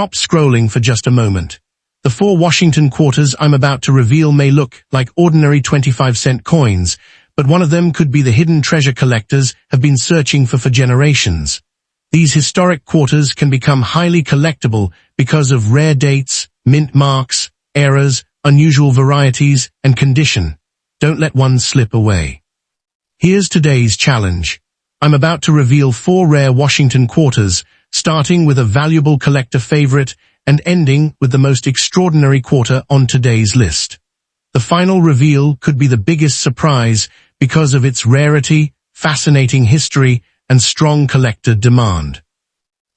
Stop scrolling for just a moment. The 4 Washington quarters I'm about to reveal may look like ordinary 25-cent coins, but one of them could be the hidden treasure collectors have been searching for generations. These historic quarters can become highly collectible because of rare dates, mint marks, eras, unusual varieties, and condition. Don't let one slip away. Here's today's challenge. I'm about to reveal 4 rare Washington quarters, starting with a valuable collector favorite and ending with the most extraordinary quarter on today's list. The final reveal could be the biggest surprise because of its rarity, fascinating history, and strong collector demand.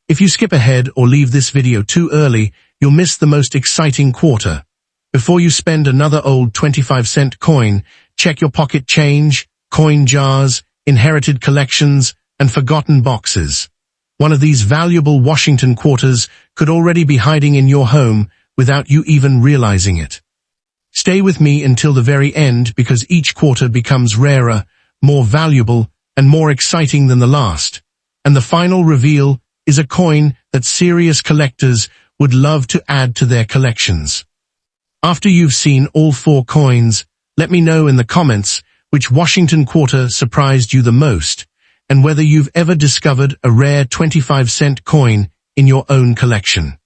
If you skip ahead or leave this video too early, you'll miss the most exciting quarter. Before you spend another old 25-cent coin, check your pocket change, coin jars, inherited collections, and forgotten boxes. One of these valuable Washington quarters could already be hiding in your home without you even realizing it. Stay with me until the very end because each quarter becomes rarer, more valuable, and more exciting than the last. And the final reveal is a coin that serious collectors would love to add to their collections. After you've seen all 4 coins, let me know in the comments which Washington quarter surprised you the most, and whether you've ever discovered a rare 25-cent coin in your own collection.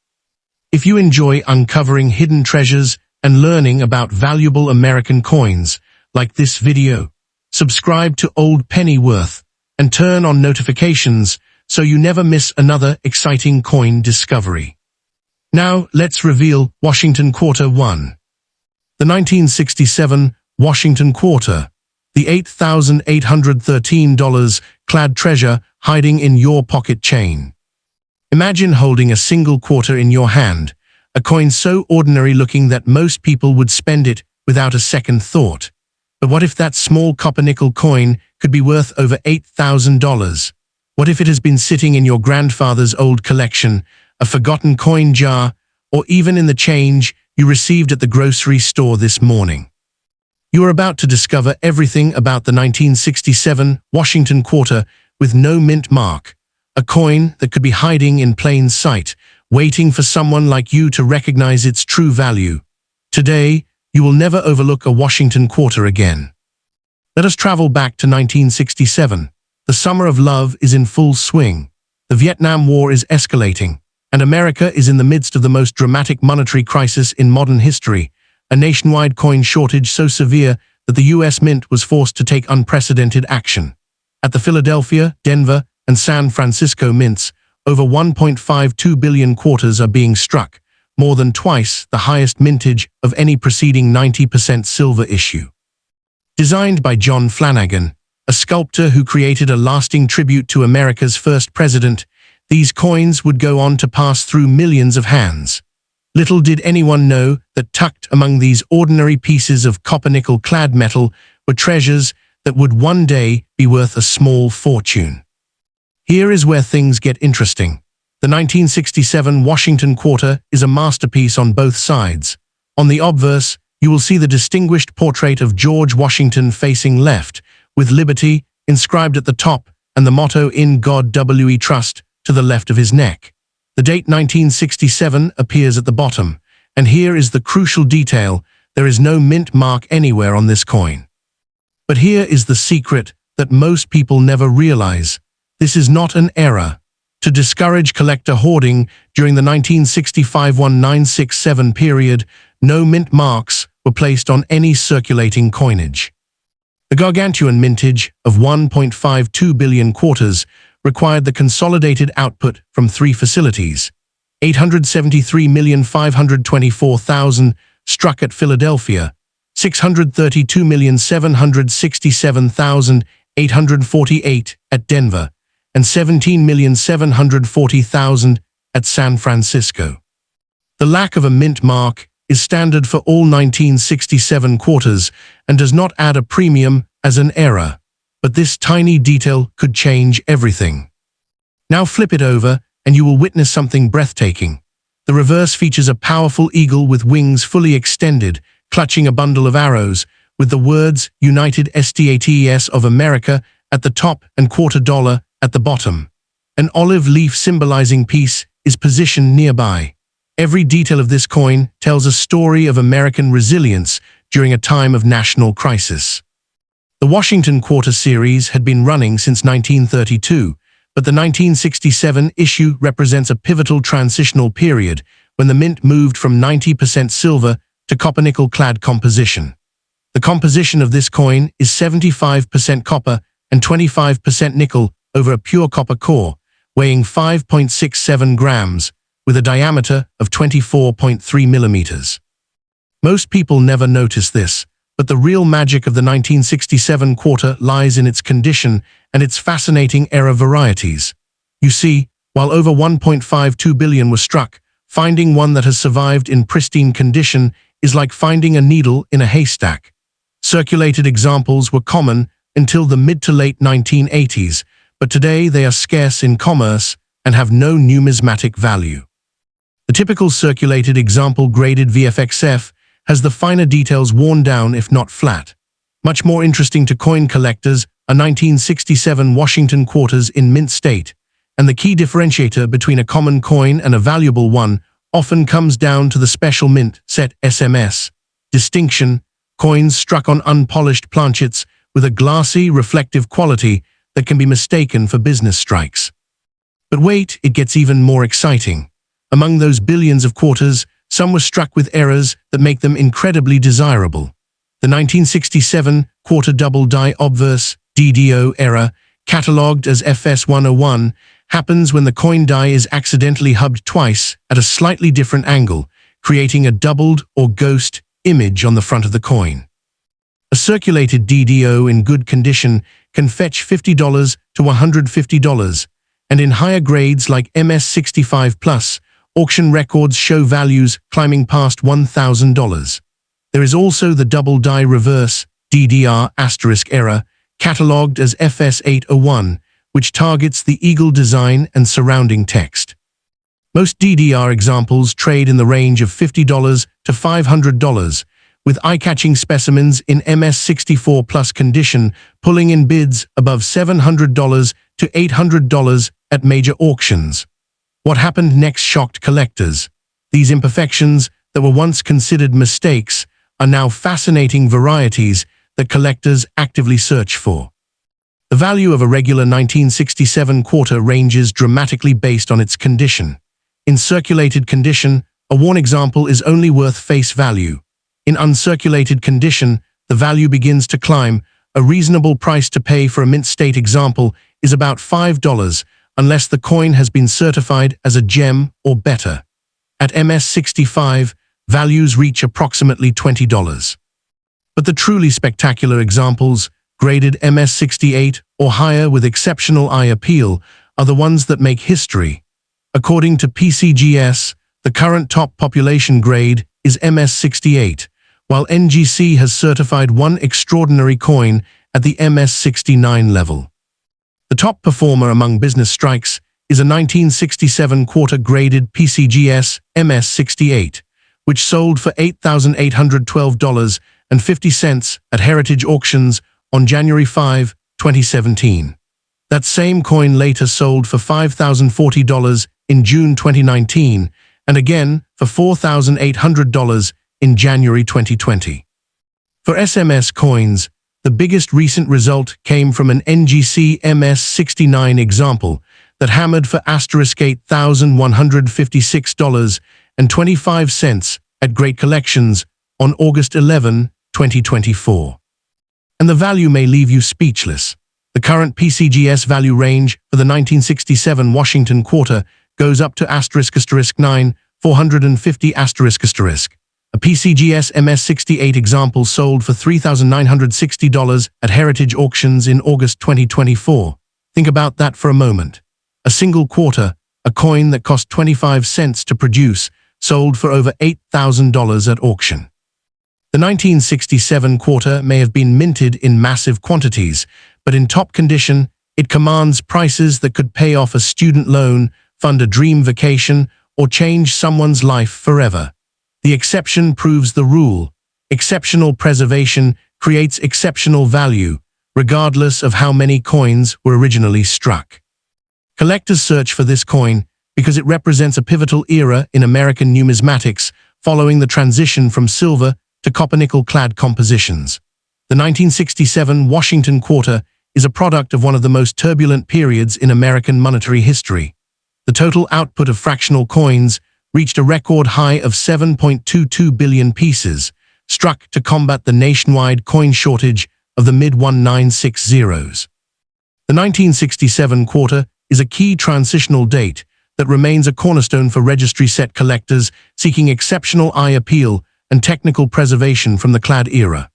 If you enjoy uncovering hidden treasures and learning about valuable American coins, like this video, subscribe to Old Penny Worth and turn on notifications so you never miss another exciting coin discovery. Now, let's reveal Washington Quarter 1. The 1967 Washington Quarter, the $8,813 clad treasure hiding in your pocket chain. Imagine holding a single quarter in your hand, a coin so ordinary looking that most people would spend it without a second thought. But what if that small copper nickel coin could be worth over $8,000? What if it has been sitting in your grandfather's old collection, a forgotten coin jar, or even in the change you received at the grocery store this morning? You are about to discover everything about the 1967 Washington Quarter with no mint mark, a coin that could be hiding in plain sight, waiting for someone like you to recognize its true value. Today, you will never overlook a Washington Quarter again. Let us travel back to 1967. The summer of love is in full swing. The Vietnam War is escalating, and America is in the midst of the most dramatic monetary crisis in modern history, a nationwide coin shortage so severe that the U.S. Mint was forced to take unprecedented action. At the Philadelphia, Denver, and San Francisco mints, over 1.52 billion quarters are being struck, more than twice the highest mintage of any preceding 90% silver issue. Designed by John Flanagan, a sculptor who created a lasting tribute to America's first president, these coins would go on to pass through millions of hands. Little did anyone know that tucked among these ordinary pieces of copper-nickel clad metal were treasures that would one day be worth a small fortune. Here is where things get interesting. The 1967 Washington Quarter is a masterpiece on both sides. On the obverse, you will see the distinguished portrait of George Washington facing left, with liberty inscribed at the top and the motto "In God We Trust" to the left of his neck. The date 1967 appears at the bottom, and here is the crucial detail: there is no mint mark anywhere on this coin. But here is the secret that most people never realize. This is not an error. To discourage collector hoarding during the 1965-1967 period, no mint marks were placed on any circulating coinage. The gargantuan mintage of 1.52 billion quarters required the consolidated output from 3 facilities: 873,524,000 struck at Philadelphia, 632,767,848 at Denver, and 17,740,000 at San Francisco. The lack of a mint mark is standard for all 1967 quarters and does not add a premium as an error, but this tiny detail could change everything. Now flip it over and you will witness something breathtaking. The reverse features a powerful eagle with wings fully extended, clutching a bundle of arrows, with the words United States of America at the top and $quarter at the bottom. An olive leaf symbolizing peace is positioned nearby. Every detail of this coin tells a story of American resilience during a time of national crisis. The Washington Quarter series had been running since 1932, but the 1967 issue represents a pivotal transitional period when the mint moved from 90% silver to copper-nickel-clad composition. The composition of this coin is 75% copper and 25% nickel over a pure copper core, weighing 5.67 grams, with a diameter of 24.3 millimeters. Most people never notice this, but the real magic of the 1967 quarter lies in its condition and its fascinating era varieties. You see, while over 1.52 billion were struck, finding one that has survived in pristine condition is like finding a needle in a haystack. Circulated examples were common until the mid to late 1980s, but today they are scarce in commerce and have no numismatic value. The typical circulated example graded VFXF has the finer details worn down if not flat. Much more interesting to coin collectors are 1967 Washington quarters in mint state, and the key differentiator between a common coin and a valuable one often comes down to the special mint set SMS distinction, coins struck on unpolished planchets with a glassy, reflective quality that can be mistaken for business strikes. But wait, it gets even more exciting. Among those billions of quarters, some were struck with errors that make them incredibly desirable. The 1967 quarter double die obverse DDO error, catalogued as FS101, happens when the coin die is accidentally hubbed twice at a slightly different angle, creating a doubled or ghost image on the front of the coin. A circulated DDO in good condition can fetch $50 to $150, and in higher grades like MS65+, auction records show values climbing past $1,000. There is also the double die reverse DDR asterisk error, catalogued as FS801, which targets the eagle design and surrounding text. Most DDR examples trade in the range of $50 to $500, with eye-catching specimens in MS64+ condition pulling in bids above $700 to $800 at major auctions. What happened next shocked collectors. These imperfections that were once considered mistakes are now fascinating varieties that collectors actively search for. The value of a regular 1967 quarter ranges dramatically based on its condition. In circulated condition, a worn example is only worth face value. In uncirculated condition, the value begins to climb. A reasonable price to pay for a mint state example is about $5, unless the coin has been certified as a gem or better. At MS65, values reach approximately $20. But the truly spectacular examples, graded MS68 or higher with exceptional eye appeal, are the ones that make history. According to PCGS, the current top population grade is MS68, while NGC has certified one extraordinary coin at the MS69 level. The top performer among business strikes is a 1967 quarter graded PCGS MS68, which sold for $8,812.50 at Heritage Auctions on January 5, 2017. That same coin later sold for $5,040 in June 2019, and again for $4,800 in January 2020. For SMS coins, the biggest recent result came from an NGC MS69 example that hammered for $8,156.25 at Great Collections on August 11, 2024. And the value may leave you speechless. The current PCGS value range for the 1967 Washington quarter goes up to **9, 450 **. A PCGS MS68 example sold for $3,960 at Heritage Auctions in August 2024. Think about that for a moment. A single quarter, a coin that cost 25 cents to produce, sold for over $8,000 at auction. The 1967 quarter may have been minted in massive quantities, but in top condition, it commands prices that could pay off a student loan, fund a dream vacation, or change someone's life forever. The exception proves the rule. Exceptional preservation creates exceptional value, regardless of how many coins were originally struck. Collectors search for this coin because it represents a pivotal era in American numismatics following the transition from silver to copper-nickel-clad compositions. The 1967 Washington quarter is a product of one of the most turbulent periods in American monetary history. The total output of fractional coins reached a record high of 7.22 billion pieces, struck to combat the nationwide coin shortage of the mid-1960s. The 1967 quarter is a key transitional date that remains a cornerstone for registry-set collectors seeking exceptional eye appeal and technical preservation from the clad era.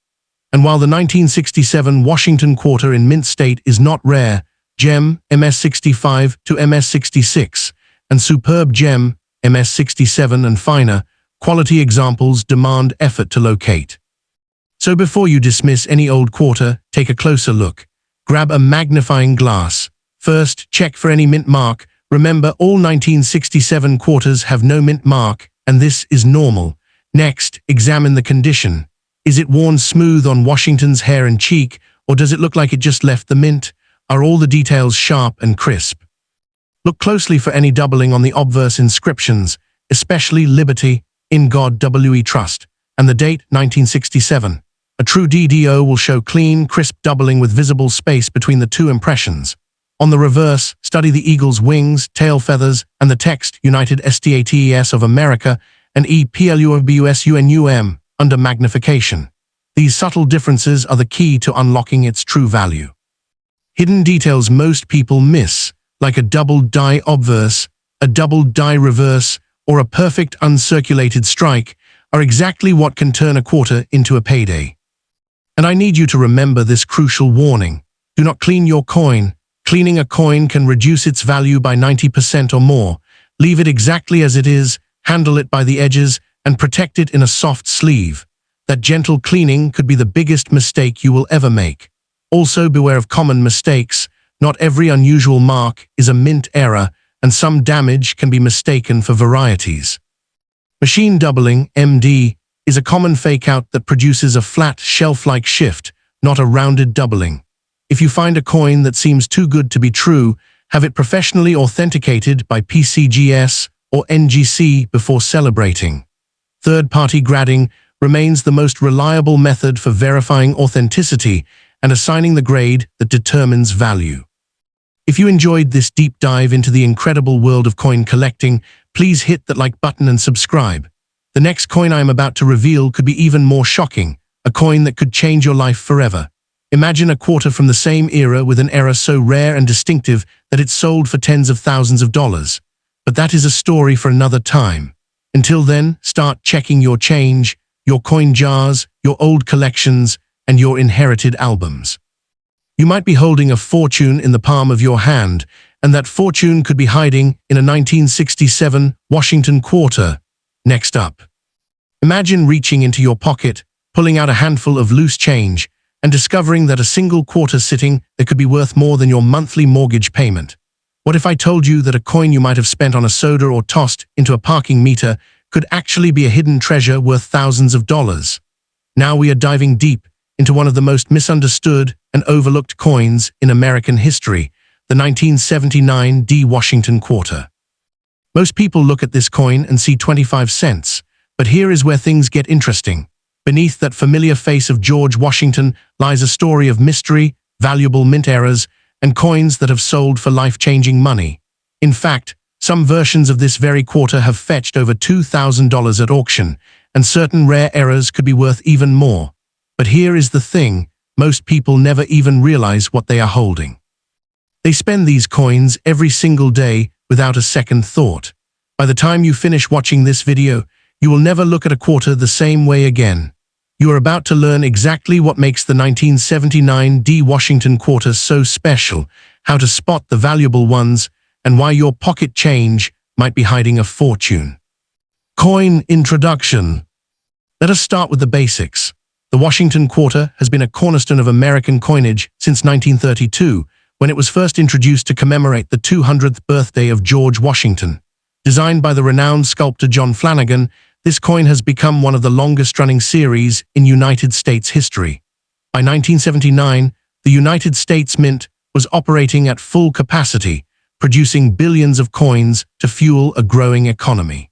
And while the 1967 Washington quarter in mint state is not rare, gem MS65 to MS66 and superb gem MS67 and finer quality examples demand effort to locate. So before you dismiss any old quarter, take a closer look. Grab a magnifying glass. First, check for any mint mark. Remember, all 1967 quarters have no mint mark, and this is normal. Next, examine the condition. Is it worn smooth on Washington's hair and cheek, or does it look like it just left the mint? Are all the details sharp and crisp? Look closely for any doubling on the obverse inscriptions, especially Liberty, In God We Trust, and the date 1967. A true DDO will show clean, crisp doubling with visible space between the two impressions. On the reverse, study the eagle's wings, tail feathers, and the text United States of America and EPLUBUSUNUM under magnification. These subtle differences are the key to unlocking its true value. Hidden details most people miss, like a double die obverse, a double die reverse, or a perfect uncirculated strike, are exactly what can turn a quarter into a payday. And I need you to remember this crucial warning. Do not clean your coin. Cleaning a coin can reduce its value by 90% or more. Leave it exactly as it is, handle it by the edges, and protect it in a soft sleeve. That gentle cleaning could be the biggest mistake you will ever make. Also, beware of common mistakes. Not every unusual mark is a mint error, and some damage can be mistaken for varieties. Machine doubling, MD, is a common fake-out that produces a flat, shelf-like shift, not a rounded doubling. If you find a coin that seems too good to be true, have it professionally authenticated by PCGS or NGC before celebrating. Third-party grading remains the most reliable method for verifying authenticity and assigning the grade that determines value. If you enjoyed this deep dive into the incredible world of coin collecting, please hit that like button and subscribe. The next coin I am about to reveal could be even more shocking, a coin that could change your life forever. Imagine a quarter from the same era with an era so rare and distinctive that it sold for tens of thousands of dollars. But that is a story for another time. Until then, start checking your change, your coin jars, your old collections, and your inherited albums. You might be holding a fortune in the palm of your hand, and that fortune could be hiding in a 1967 Washington quarter. Next up. Imagine reaching into your pocket, pulling out a handful of loose change, and discovering that a single quarter sitting that could be worth more than your monthly mortgage payment. What if I told you that a coin you might have spent on a soda or tossed into a parking meter could actually be a hidden treasure worth thousands of dollars? Now we are diving deep into one of the most misunderstood and overlooked coins in American history, the 1979 D Washington quarter. Most people look at this coin and see 25 cents, but here is where things get interesting. Beneath that familiar face of George Washington lies a story of mystery, valuable mint errors, and coins that have sold for life-changing money. In fact, some versions of this very quarter have fetched over $2,000 at auction, and certain rare errors could be worth even more. But here is the thing, most people never even realize what they are holding. They spend these coins every single day without a second thought. By the time you finish watching this video, you will never look at a quarter the same way again. You are about to learn exactly what makes the 1979 D Washington quarter so special, how to spot the valuable ones, and why your pocket change might be hiding a fortune. Coin introduction. Let us start with the basics. The Washington quarter has been a cornerstone of American coinage since 1932, when it was first introduced to commemorate the 200th birthday of George Washington. Designed by the renowned sculptor John Flanagan, this coin has become one of the longest-running series in United States history. By 1979, the United States Mint was operating at full capacity, producing billions of coins to fuel a growing economy.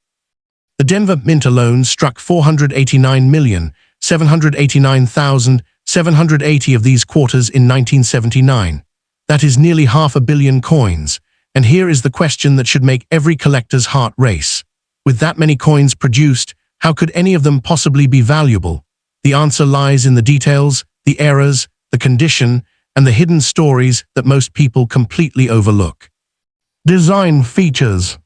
The Denver Mint alone struck 489,789,780 of these quarters in 1979. That is nearly 500 million coins. And here is the question that should make every collector's heart race. With that many coins produced, how could any of them possibly be valuable? The answer lies in the details, the errors, the condition, and the hidden stories that most people completely overlook. Design features.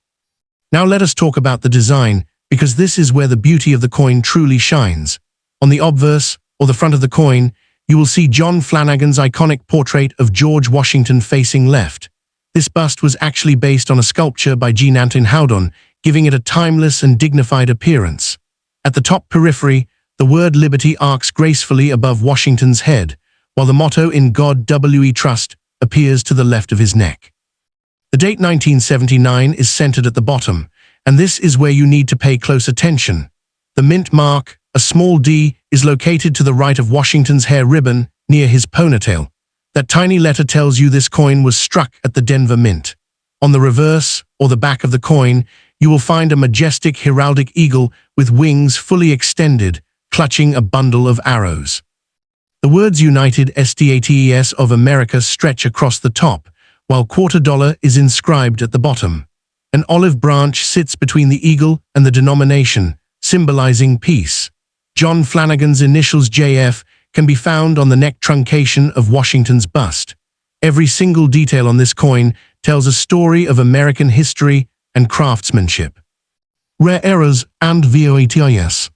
Now let us talk about the design, because this is where the beauty of the coin truly shines. On the obverse, or the front of the coin, you will see John Flanagan's iconic portrait of George Washington facing left. This bust was actually based on a sculpture by Jean-Antoine Houdon, giving it a timeless and dignified appearance. At the top periphery, the word Liberty arcs gracefully above Washington's head, while the motto "In God We Trust" appears to the left of his neck. The date 1979 is centered at the bottom, and this is where you need to pay close attention. The mint mark, a small d, is located to the right of Washington's hair ribbon, near his ponytail. That tiny letter tells you this coin was struck at the Denver Mint. On the reverse, or the back of the coin, you will find a majestic heraldic eagle with wings fully extended, clutching a bundle of arrows. The words United States of America stretch across the top, while $quarter is inscribed at the bottom. An olive branch sits between the eagle and the denomination, symbolizing peace. John Flanagan's initials JF can be found on the neck truncation of Washington's bust. Every single detail on this coin tells a story of American history and craftsmanship. Rare errors and varieties.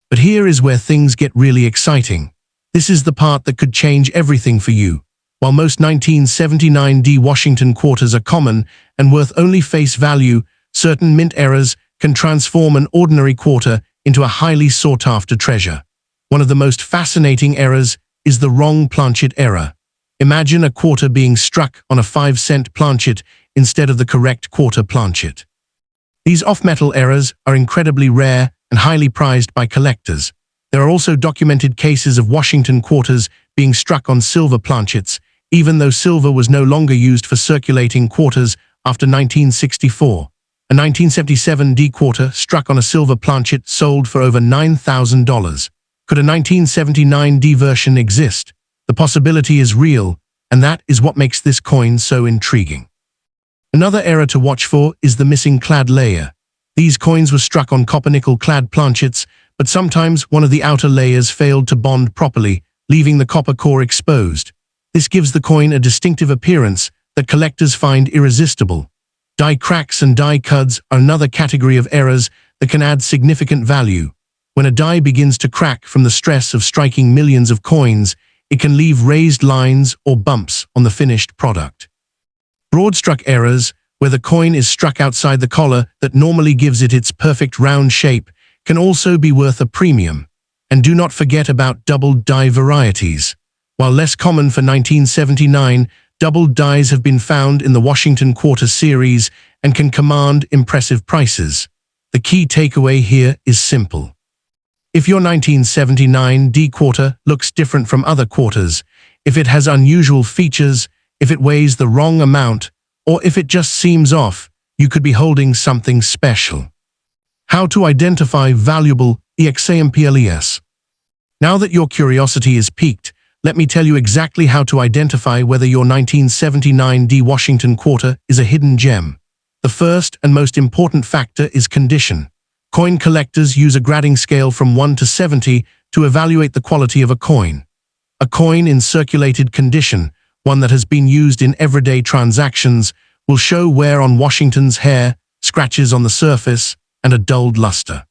But here is where things get really exciting. This is the part that could change everything for you. While most 1979 D Washington quarters are common and worth only face value, certain mint errors can transform an ordinary quarter into a highly sought-after treasure. One of the most fascinating errors is the wrong planchet error. Imagine a quarter being struck on a 5-cent planchet instead of the correct quarter planchet. These off-metal errors are incredibly rare and highly prized by collectors. There are also documented cases of Washington quarters being struck on silver planchets, even though silver was no longer used for circulating quarters after 1964. A 1977 D quarter struck on a silver planchet sold for over $9,000. Could a 1979 D version exist? The possibility is real, and that is what makes this coin so intriguing. Another error to watch for is the missing clad layer. These coins were struck on copper-nickel clad planchets, but sometimes one of the outer layers failed to bond properly, leaving the copper core exposed. This gives the coin a distinctive appearance that collectors find irresistible. Die cracks and die cuds are another category of errors that can add significant value. When a die begins to crack from the stress of striking millions of coins, it can leave raised lines or bumps on the finished product. Broad-struck errors, where the coin is struck outside the collar that normally gives it its perfect round shape, can also be worth a premium. And do not forget about doubled die varieties. While less common for 1979, doubled dies have been found in the Washington Quarter series and can command impressive prices. The key takeaway here is simple. If your 1979 D quarter looks different from other quarters, if it has unusual features, if it weighs the wrong amount, or if it just seems off, you could be holding something special. How to identify valuable examples. Now that your curiosity is piqued, let me tell you exactly how to identify whether your 1979 D Washington quarter is a hidden gem. The first and most important factor is condition. Coin collectors use a grading scale from 1 to 70 to evaluate the quality of a coin. A coin in circulated condition, one that has been used in everyday transactions, will show wear on Washington's hair, scratches on the surface, and a dulled luster.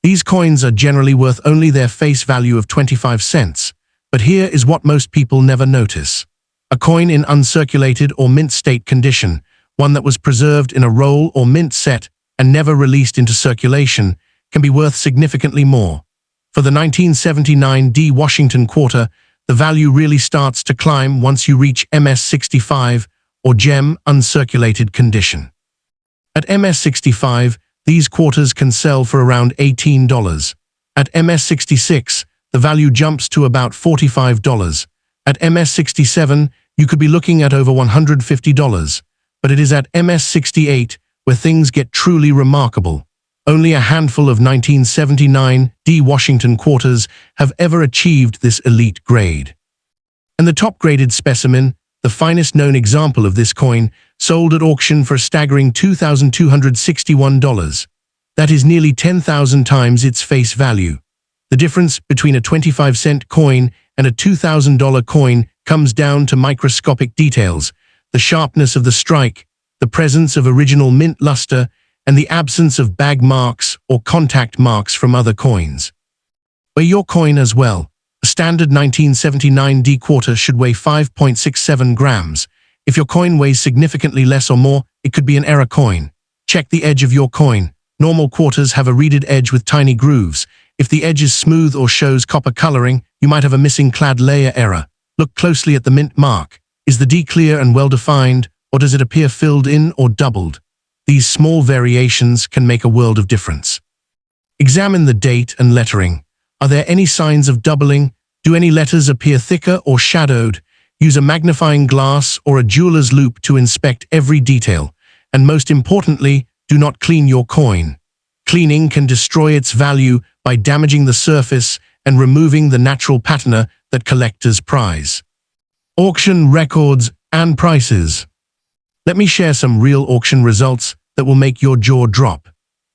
These coins are generally worth only their face value of 25 cents, but here is what most people never notice. A coin in uncirculated or mint state condition, one that was preserved in a roll or mint set and never released into circulation, can be worth significantly more. For the 1979 D Washington quarter, the value really starts to climb once you reach MS65 or gem uncirculated condition. At MS65, these quarters can sell for around $18. At MS66, the value jumps to about $45. At MS67, you could be looking at over $150. but it is at MS-68 where things get truly remarkable. Only a handful of 1979 D Washington quarters have ever achieved this elite grade. And the top-graded specimen, the finest known example of this coin, sold at auction for a staggering $2,261. That is nearly 10,000 times its face value. The difference between a 25-cent coin and a $2,000 coin comes down to microscopic details, the sharpness of the strike, the presence of original mint luster, and the absence of bag marks or contact marks from other coins. Weigh your coin as well. A standard 1979 D quarter should weigh 5.67 grams. If your coin weighs significantly less or more, it could be an error coin. Check the edge of your coin. Normal quarters have a reeded edge with tiny grooves. If the edge is smooth or shows copper coloring, you might have a missing clad layer error. Look closely at the mint mark. Is the D clear and well-defined, or does it appear filled in or doubled? These small variations can make a world of difference. Examine the date and lettering. Are there any signs of doubling? Do any letters appear thicker or shadowed? Use a magnifying glass or a jeweler's loupe to inspect every detail. And most importantly, do not clean your coin. Cleaning can destroy its value by damaging the surface and removing the natural patina that collectors prize. Auction records and prices. Let me share some real auction results that will make your jaw drop.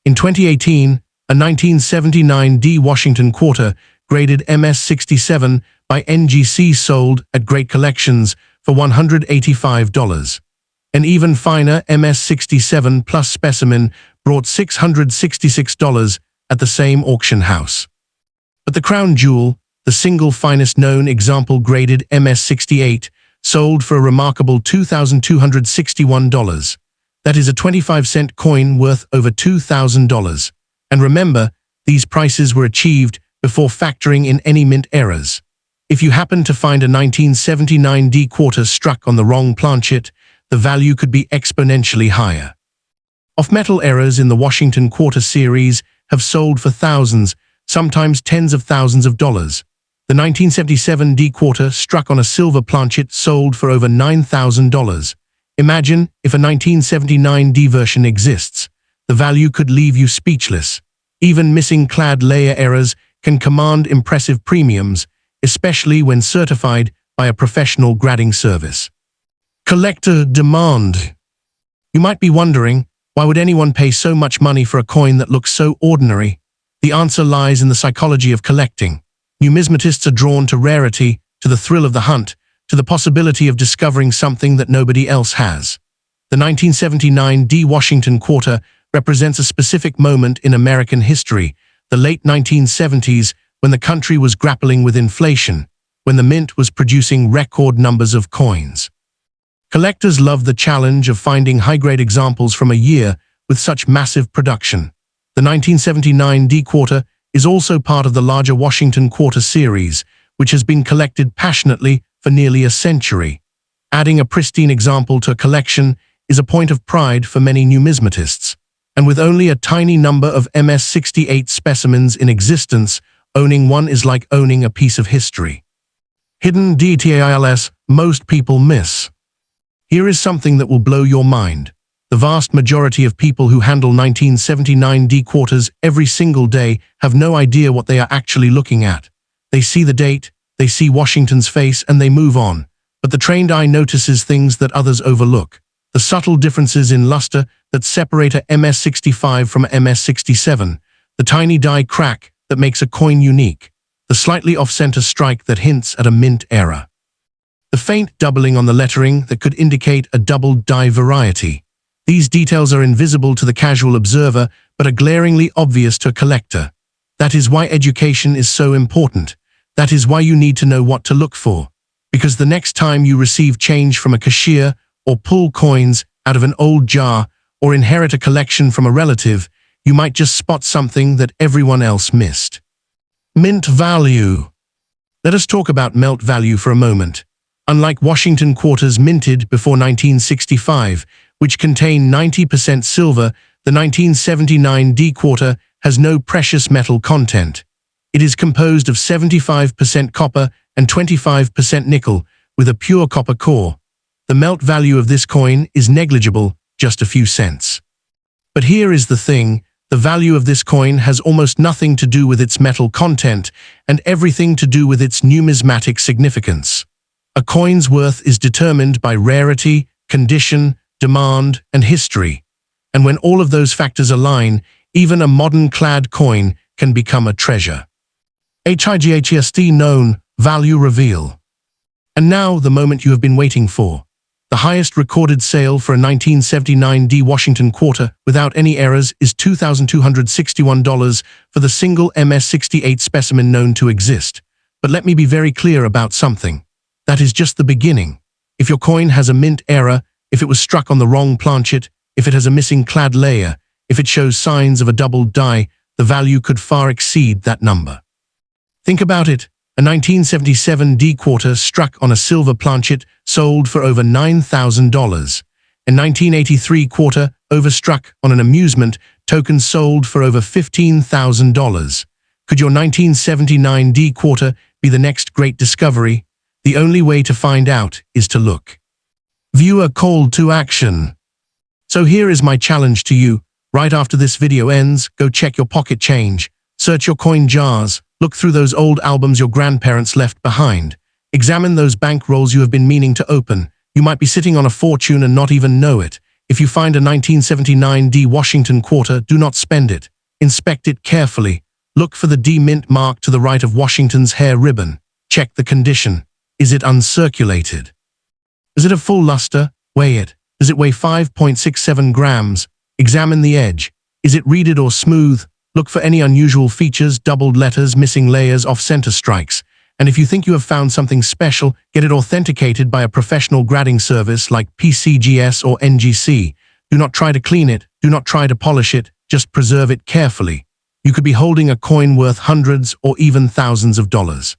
In 2018, a 1979 D Washington quarter graded MS-67 by NGC sold at Great Collections for $185. An even finer MS-67 Plus specimen brought $666 at the same auction house. But the crown jewel, the single finest known example graded MS-68, sold for a remarkable $2,261. That is a 25-cent coin worth over $2,000. And remember, these prices were achieved before factoring in any mint errors. If you happen to find a 1979 D quarter struck on the wrong planchet, the value could be exponentially higher. Off-metal errors in the Washington quarter series have sold for thousands, sometimes tens of thousands of dollars. The 1977 D quarter struck on a silver planchet sold for over $9,000. Imagine if a 1979 D version exists. The value could leave you speechless. Even missing clad layer errors can command impressive premiums, especially when certified by a professional grading service. Collector demand. You might be wondering, why would anyone pay so much money for a coin that looks so ordinary? The answer lies in the psychology of collecting. Numismatists are drawn to rarity, to the thrill of the hunt, to the possibility of discovering something that nobody else has. The 1979 D Washington quarter represents a specific moment in American history, the late 1970s, when the country was grappling with inflation, when the mint was producing record numbers of coins. Collectors love the challenge of finding high-grade examples from a year with such massive production. The 1979 D quarter is also part of the larger Washington quarter series, which has been collected passionately for nearly a century. Adding a pristine example to a collection is a point of pride for many numismatists. And with only a tiny number of MS-68 specimens in existence, owning one is like owning a piece of history. Hidden details most people miss. Here is something that will blow your mind. The vast majority of people who handle 1979 D quarters every single day have no idea what they are actually looking at. They see the date, they see Washington's face, and they move on. But the trained eye notices things that others overlook. The subtle differences in luster that separate a MS-65 from a MS-67, the tiny die crack that makes a coin unique, the slightly off-center strike that hints at a mint error, the faint doubling on the lettering that could indicate a doubled die variety. These details are invisible to the casual observer, but are glaringly obvious to a collector. That is why education is so important. That is why you need to know what to look for. Because the next time you receive change from a cashier, or pull coins out of an old jar, or inherit a collection from a relative, you might just spot something that everyone else missed. Mint value. Let us talk about melt value for a moment. Unlike Washington quarters minted before 1965, which contain 90% silver, the 1979 D quarter has no precious metal content. It is composed of 75% copper and 25% nickel, with a pure copper core. The melt value of this coin is negligible, just a few cents. But here is the thing, the value of this coin has almost nothing to do with its metal content and everything to do with its numismatic significance. A coin's worth is determined by rarity, condition, demand, and history. And when all of those factors align, even a modern-clad coin can become a treasure. HIGHEST known, value reveal. And now the moment you have been waiting for. The highest recorded sale for a 1979 D Washington quarter without any errors is $2,261 for the single MS-68 specimen known to exist. But let me be very clear about something. That is just the beginning. If your coin has a mint error, if it was struck on the wrong planchet, if it has a missing clad layer, if it shows signs of a doubled die, the value could far exceed that number. Think about it. A 1977 D quarter struck on a silver planchet sold for over $9,000. A 1983 quarter overstruck on an amusement token sold for over $15,000. Could your 1979 D quarter be the next great discovery? The only way to find out is to look. Viewer call to action. So here is my challenge to you. Right after this video ends, go check your pocket change, search your coin jars, look through those old albums your grandparents left behind. Examine those bank rolls you have been meaning to open. You might be sitting on a fortune and not even know it. If you find a 1979 D Washington quarter, do not spend it. Inspect it carefully. Look for the D mint mark to the right of Washington's hair ribbon. Check the condition. Is it uncirculated? Is it a full luster? Weigh it. Does it weigh 5.67 grams? Examine the edge. Is it reeded or smooth? Look for any unusual features, doubled letters, missing layers, off-center strikes. And if you think you have found something special, get it authenticated by a professional grading service like PCGS or NGC. Do not try to clean it. Do not try to polish it. Just preserve it carefully. You could be holding a coin worth hundreds or even thousands of dollars.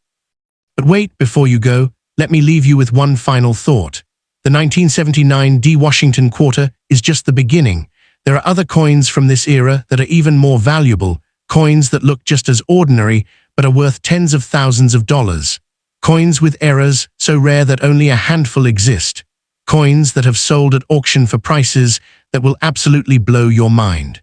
But wait, before you go, let me leave you with one final thought. The 1979 D Washington quarter is just the beginning. There are other coins from this era that are even more valuable, coins that look just as ordinary but are worth tens of thousands of dollars. Coins with errors so rare that only a handful exist. Coins that have sold at auction for prices that will absolutely blow your mind.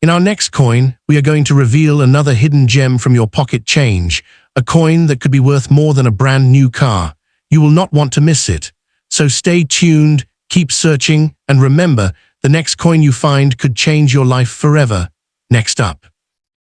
In our next coin, we are going to reveal another hidden gem from your pocket change, a coin that could be worth more than a brand new car. You will not want to miss it. So stay tuned, keep searching, and remember, the next coin you find could change your life forever. Next up.